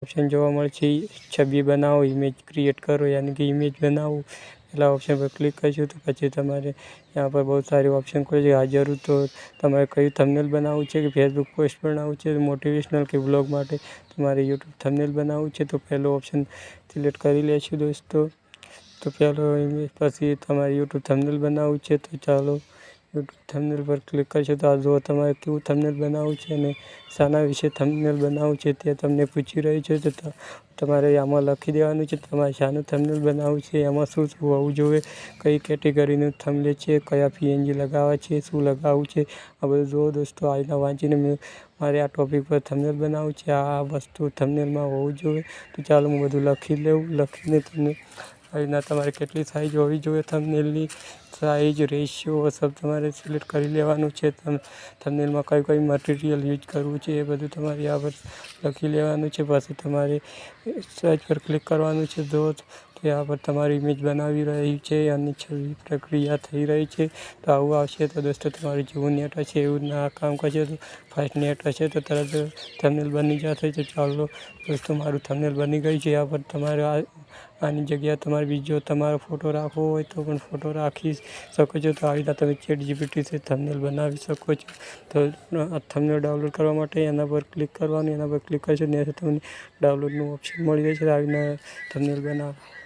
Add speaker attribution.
Speaker 1: Option જોવા મળશે छवि बनाओ इमेज क्रिएट करो यानी कि इमेज बनाओ पहला ऑप्शन पर क्लिक करशो तो પછી તમારે यहाँ पर बहुत सारे ऑप्शन खुल जाए हाजर तो તમારે કયું થંબનેલ બનાવવું છે કે ફેસબુક પોસ્ટ બનાવવું છે મોટિવેશનલ કે વ્લોગ માટે તમારે યુટ્યુબ થંબનેલ બનાવવું છે તો પહેલો ઓપ્શન સિલેક્ટ કરી લેશું દોસ્તો। તો પહેલો ઇમેજ પછી તમારે યુટ્યુબ થંબનેલ બનાવવું છે તો ચાલો યુટ્યુબ થંબનેલ પર ક્લિક કરશો તો આ જો તમારે કેવું થંબનેલ બનાવવું છે અને શાના વિશે થંબનેલ બનાવવું છે તે તમને પૂછી રહ્યું છે તો તમારે આમાં લખી દેવાનું છે તમારે શાનું થંબનેલ બનાવવું છે એમાં શું શું હોવું જોઈએ કઈ કેટેગરીનું થંબનેલ છે કયા પીએનજી લગાવવા છે શું લગાવવું છે આ બધું જુઓ દોસ્તો। આજના વાંચીને મારે આ ટોપિક પર થંબનેલ બનાવવું છે આ વસ્તુ થંબનેલમાં હોવું જોઈએ તો ચાલો હું બધું લખી લઉં લખીને તમને અહીંના તમારે કેટલી સાઇઝ હોવી જોઈએ થંબનેલની સાઇઝ રેશિયો સબ તમારે સિલેક્ટ કરી લેવાનું છે। થંબનેલમાં કઈ કઈ મટીરિયલ યુઝ કરવું છે એ બધું તમારે આ પર લખી લેવાનું છે પછી તમારે સર્ચ પર ક્લિક કરવાનું છે જો તો यहाँ पर તમારી ઇમેજ બનાવી રહી છે અને છબી પ્રક્રિયા થઈ રહી છે તો આવું આવશે તો દોસ્તો તમારે જેવું નેટ હશે એવું ના કામ કરશે તો ફાસ્ટ નેટ હશે તો તરત થંબનેલ બની જશે તો ચાલો દોસ્તો મારું થંબનેલ બની ગયું છે। यहाँ पर તમારે આની જગ્યાએ તમારે બીજો તમારો ફોટો રાખવો હોય તો પણ ફોટો રાખી શકો છો તો આવી રીતે તમે ચેટ જીપીટીથી થંબનેલ બનાવી શકો છો। તો આ થંબનેલ ડાઉનલોડ કરવા માટે એના પર ક્લિક કરવાનું એના પર ક્લિક કરશો ને તમને ડાઉનલોડનું ઓપ્શન મળી જશે આવીને થંબનેલ બનાવો।